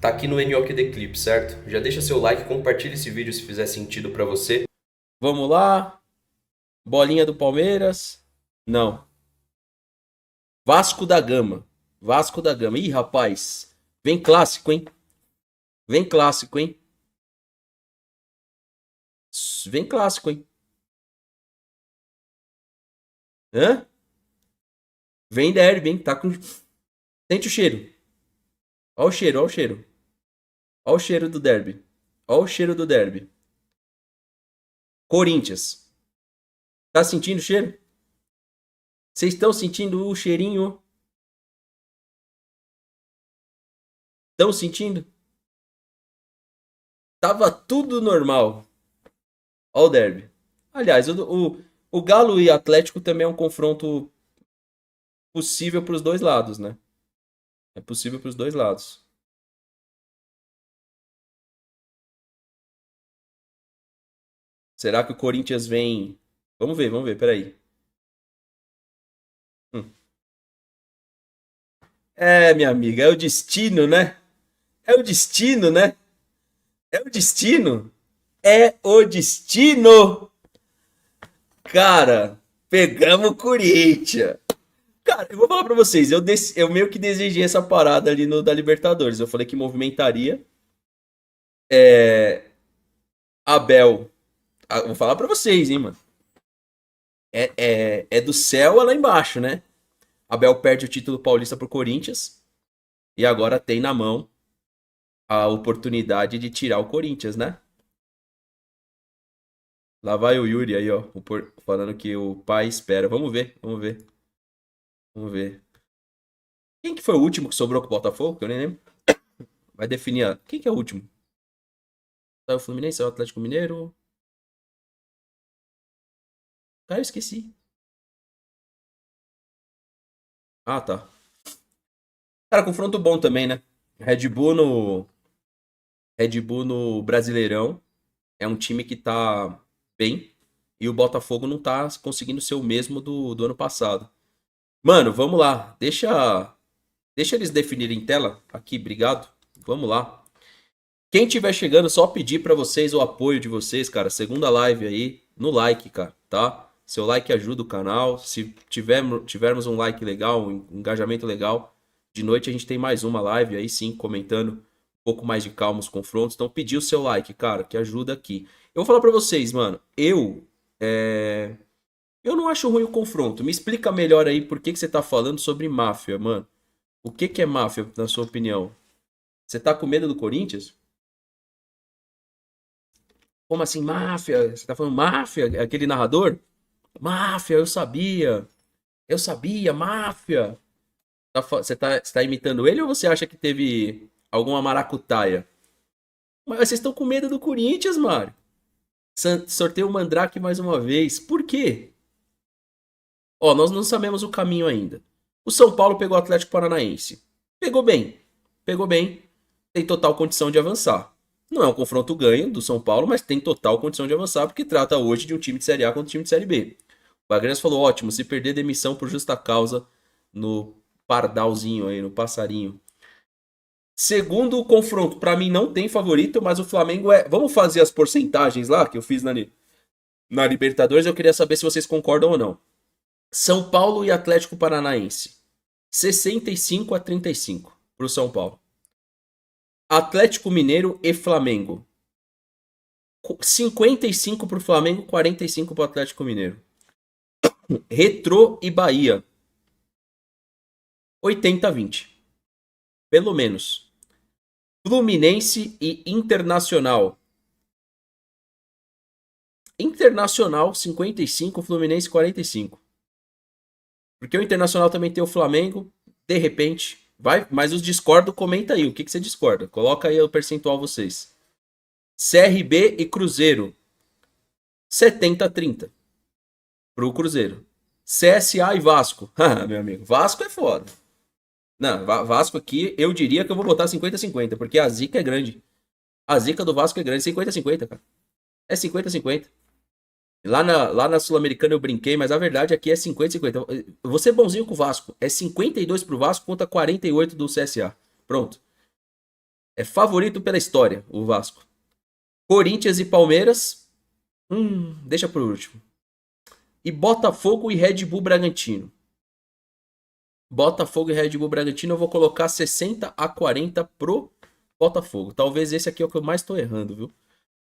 tá aqui no NOKD Clip, certo? Já deixa seu like, compartilha esse vídeo se fizer sentido pra você. Vamos lá. Bolinha do Palmeiras. Não. Vasco da Gama. Vasco da Gama. Ih, rapaz. Vem clássico, hein? Vem clássico, hein? Vem clássico, hein? Hã? Vem derby, hein? Tá com... Sente o cheiro. Ó o cheiro, ó o cheiro. Ó o cheiro do derby. Ó o cheiro do derby. Corinthians. Tá sentindo o cheiro? Vocês estão sentindo o cheirinho? Estão sentindo? Tava tudo normal. Ó o derby. Aliás, o Galo e Atlético também é um confronto possível para os dois lados, né? É possível para os dois lados. Será que o Corinthians vem... vamos ver, peraí. Hum. É, minha amiga, é o destino, né? É o destino, né? É o destino. É o destino. Cara, pegamos o Corinthians. Cara, eu vou falar pra vocês, eu meio que desejei essa parada ali no da Libertadores. Eu falei que movimentaria. É, Abel. Vou falar pra vocês, hein, mano. É do céu a lá embaixo, né? Abel perde o título paulista pro Corinthians. E agora tem na mão a oportunidade de tirar o Corinthians, né? Lá vai o Yuri aí, ó. Falando que o pai espera. Vamos ver, vamos ver. Vamos ver. Quem que foi o último que sobrou com o Botafogo? Que eu nem lembro. Vai definir. Quem que é o último? Saiu o Fluminense, saiu o Atlético Mineiro. Cara, eu esqueci. Ah, tá. Cara, confronto bom também, né? Red Bull no. Red Bull no Brasileirão. É um time que tá bem. E o Botafogo não tá conseguindo ser o mesmo do ano passado. Mano, vamos lá. Deixa eles definirem em tela. Aqui, obrigado. Vamos lá. Quem tiver chegando, só pedir pra vocês o apoio de vocês, cara. Segunda live aí, no like, cara, tá? Seu like ajuda o canal. Se tivermos um like legal, um engajamento legal, de noite a gente tem mais uma live aí sim, comentando um pouco mais de calma os confrontos. Então pedir o seu like, cara, que ajuda aqui. Eu vou falar pra vocês, mano. Eu não acho ruim o confronto. Me explica melhor aí por que que você tá falando sobre máfia, mano. O que que é máfia, na sua opinião? Você tá com medo do Corinthians? Como assim, máfia? Você tá falando máfia? Aquele narrador? Máfia, eu sabia, máfia. Você tá imitando ele ou você acha que teve alguma maracutaia? Mas vocês estão com medo do Corinthians, Mário. Sorteio o Mandrake mais uma vez. Por quê? Ó, nós não sabemos o caminho ainda. O São Paulo pegou o Atlético Paranaense. Pegou bem. Pegou bem. Tem total condição de avançar. Não é um confronto ganho do São Paulo, mas tem total condição de avançar, porque trata hoje de um time de Série A contra um time de Série B. O Bagres falou, ótimo, se perder demissão por justa causa no pardalzinho aí, no passarinho. Segundo o confronto, pra mim não tem favorito, mas o Flamengo é... Vamos fazer as porcentagens lá, que eu fiz na Libertadores, eu queria saber se vocês concordam ou não. São Paulo e Atlético Paranaense. 65-35 pro São Paulo. Atlético Mineiro e Flamengo. 55 pro Flamengo, 45 pro Atlético Mineiro. Retrô e Bahia. 80-20. Pelo menos. Fluminense e Internacional. Internacional 55, Fluminense 45. Porque o Internacional também tem o Flamengo. De repente, vai, mas os discordo, comenta aí. O que você discorda? Coloca aí o percentual vocês. CRB e Cruzeiro. 70-30 pro Cruzeiro. CSA e Vasco. Ah, meu amigo, Vasco é foda. Não, Vasco aqui, eu diria que eu vou botar 50-50, porque a zica é grande. A zica do Vasco é grande, 50-50, cara. É 50-50. Lá na Sul-Americana eu brinquei, mas a verdade aqui é 50-50. Eu vou ser bonzinho com o Vasco. É 52 pro Vasco contra 48 do CSA. Pronto. É favorito pela história, o Vasco. Corinthians e Palmeiras, deixa por último. E Botafogo e Red Bull Bragantino. Botafogo e Red Bull Bragantino, eu vou colocar 60-40 pro Botafogo. Talvez esse aqui é o que eu mais tô errando, viu?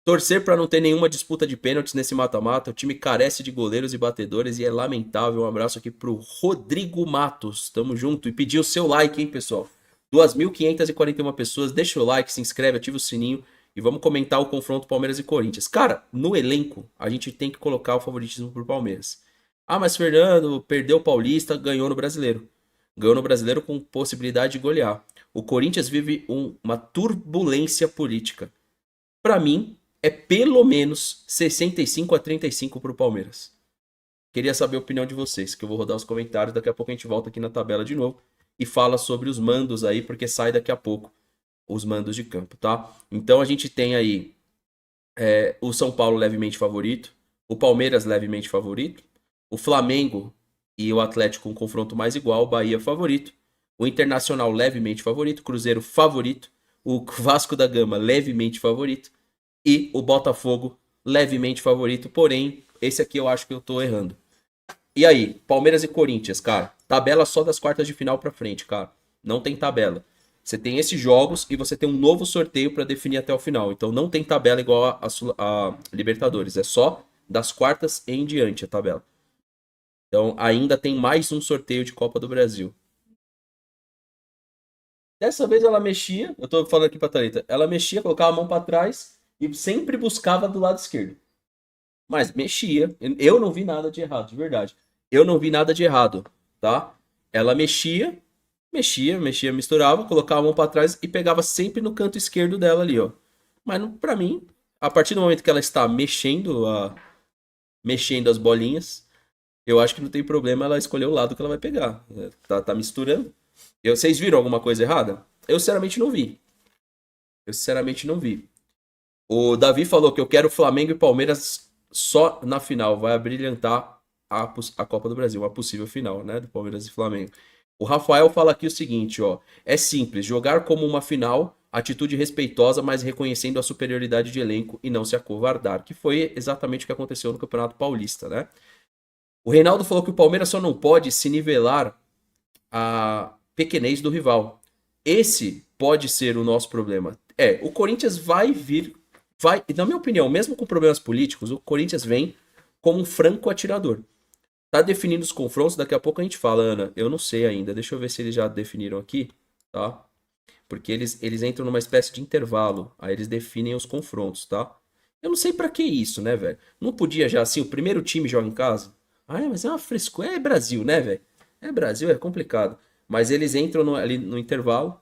Torcer para não ter nenhuma disputa de pênaltis nesse mata-mata. O time carece de goleiros e batedores e é lamentável. Um abraço aqui pro Rodrigo Matos. Tamo junto. E pedir o seu like, hein, pessoal? 2.541 pessoas. Deixa o like, se inscreve, ativa o sininho e vamos comentar o confronto Palmeiras e Corinthians. Cara, no elenco, a gente tem que colocar o favoritismo pro Palmeiras. Ah, mas Fernando perdeu o Paulista, ganhou no Brasileiro. Ganhou no Brasileiro com possibilidade de golear. O Corinthians vive uma turbulência política. Para mim, é pelo menos 65-35 pro Palmeiras. Queria saber a opinião de vocês, que eu vou rodar os comentários. Daqui a pouco a gente volta aqui na tabela de novo e fala sobre os mandos aí, porque sai daqui a pouco os mandos de campo, tá? Então a gente tem aí o São Paulo levemente favorito, o Palmeiras levemente favorito, o Flamengo e o Atlético um confronto mais igual, Bahia favorito, o Internacional levemente favorito, Cruzeiro favorito, o Vasco da Gama levemente favorito e o Botafogo levemente favorito, porém, esse aqui eu acho que eu tô errando. E aí, Palmeiras e Corinthians, cara, tabela só das quartas de final pra frente, cara. Não tem tabela. Você tem esses jogos e você tem um novo sorteio pra definir até o final. Então não tem tabela igual a Libertadores, é só das quartas em diante a tabela. Então ainda tem mais um sorteio de Copa do Brasil. Dessa vez ela mexia, eu tô falando aqui pra Thalita, ela mexia, colocava a mão pra trás e sempre buscava do lado esquerdo. Mas mexia. Eu não vi nada de errado, de verdade. Eu não vi nada de errado, tá? Ela mexia, misturava, colocava a mão pra trás e pegava sempre no canto esquerdo dela ali, ó. Mas pra mim, a partir do momento que ela está mexendo as bolinhas, eu acho que não tem problema ela escolher o lado que ela vai pegar. Tá misturando. Vocês viram alguma coisa errada? Eu sinceramente não vi. Eu sinceramente não vi. O Davi falou que eu quero Flamengo e Palmeiras só na final. Vai abrilhantar a Copa do Brasil, uma possível final, né? Do Palmeiras e Flamengo. O Rafael fala aqui o seguinte, ó. É simples, jogar como uma final, atitude respeitosa, mas reconhecendo a superioridade de elenco e não se acovardar. Que foi exatamente o que aconteceu no Campeonato Paulista, né? O Reinaldo falou que o Palmeiras só não pode se nivelar a pequenez do rival. Esse pode ser o nosso problema. O Corinthians vai, na minha opinião, mesmo com problemas políticos, o Corinthians vem como um franco atirador. Tá definindo os confrontos, daqui a pouco a gente fala, Ana. Eu não sei ainda, deixa eu ver se eles já definiram aqui, tá? Porque eles entram numa espécie de intervalo, aí eles definem os confrontos, tá? Eu não sei pra que isso, né, velho? Não podia já assim, o primeiro time joga em casa? Mas é uma frescura, é Brasil, né, velho? É Brasil, é complicado. Mas eles entram ali no intervalo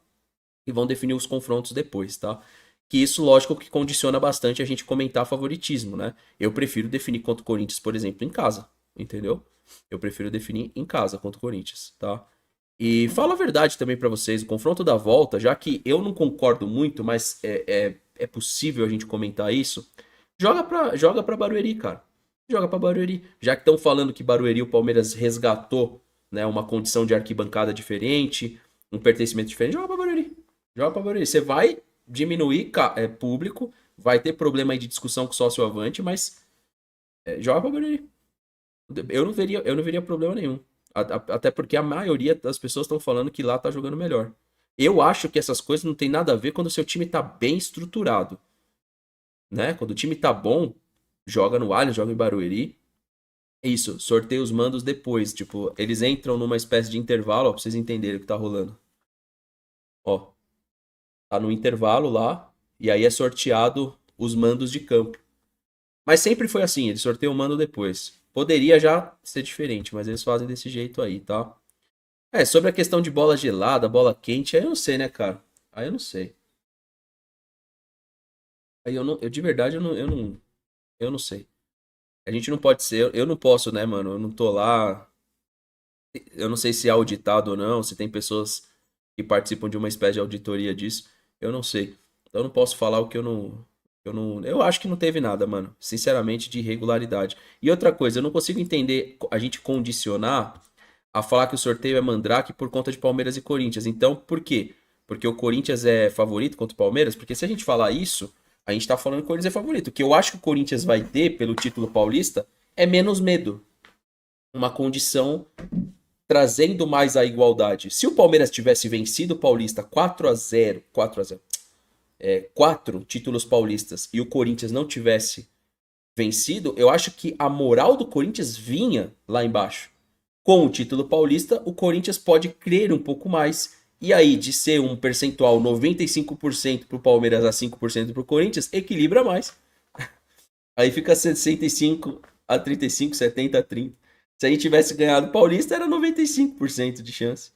e vão definir os confrontos depois, tá? Que isso, lógico, que condiciona bastante a gente comentar favoritismo, né? Eu prefiro definir contra o Corinthians, por exemplo, em casa, entendeu? Eu prefiro definir em casa contra o Corinthians, tá? E falo a verdade também pra vocês, o confronto da volta, já que eu não concordo muito, mas é possível a gente comentar isso, joga pra Barueri, cara. Joga pra Barueri. Já que estão falando que Barueri o Palmeiras resgatou, né, uma condição de arquibancada diferente, um pertencimento diferente, joga pra Barueri. Joga pra Barueri. Você vai diminuir público, vai ter problema aí de discussão com sócio avante, mas joga pra Barueri. Eu não veria problema nenhum. Até porque a maioria das pessoas estão falando que lá tá jogando melhor. Eu acho que essas coisas não tem nada a ver quando o seu time tá bem estruturado, né? Quando o time tá bom, joga no Allianz, joga em Barueri. Isso, sorteia os mandos depois. Tipo, eles entram numa espécie de intervalo, ó, pra vocês entenderem o que tá rolando. Ó, tá no intervalo lá, e aí é sorteado os mandos de campo. Mas sempre foi assim, eles sorteiam o mando depois. Poderia já ser diferente, mas eles fazem desse jeito aí, tá? Sobre a questão de bola gelada, bola quente, aí eu não sei, né, cara? Aí eu não sei. Aí eu de verdade, eu não sei. A gente não pode ser, eu não posso, né, mano? Eu não tô lá. Eu não sei se é auditado ou não, se tem pessoas que participam de uma espécie de auditoria disso. Eu não sei. Então eu não posso falar o que eu não. Eu acho que não teve nada, mano. Sinceramente, de irregularidade. E outra coisa, eu não consigo entender a gente condicionar a falar que o sorteio é Mandrake por conta de Palmeiras e Corinthians. Então, por quê? porque o Corinthians é favorito contra o Palmeiras, porque se a gente falar isso, a gente tá falando que o Corinthians é favorito. O que eu acho que o Corinthians vai ter pelo título paulista é menos medo. Uma condição trazendo mais a igualdade. Se o Palmeiras tivesse vencido o Paulista 4-0, 4-0, 4 títulos paulistas e o Corinthians não tivesse vencido, eu acho que a moral do Corinthians vinha lá embaixo. Com o título paulista, o Corinthians pode crer um pouco mais. E aí, de ser um percentual 95% para o Palmeiras a 5% para o Corinthians, equilibra mais. Aí fica 65-35, 70-30. Se a gente tivesse ganhado o Paulista, era 95% de chance.